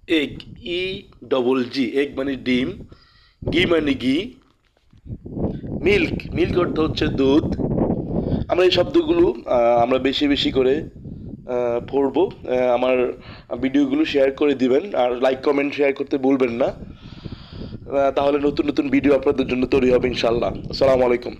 Egg, E double G, egg মানে ডিম, ঘি মানে ঘি, মিল্ক, মিল্ক অর্থ হচ্ছে দুধ। আমরা এই শব্দগুলো আমরা বেশি বেশি করে পড়বো। আমার ভিডিওগুলো শেয়ার করে দিবেন আর লাইক কমেন্ট শেয়ার করতে ভুলবেন না। তাহলে নতুন নতুন ভিডিও আপনাদের জন্য তৈরি হবে ইনশাল্লাহ। আসসালামু আলাইকুম।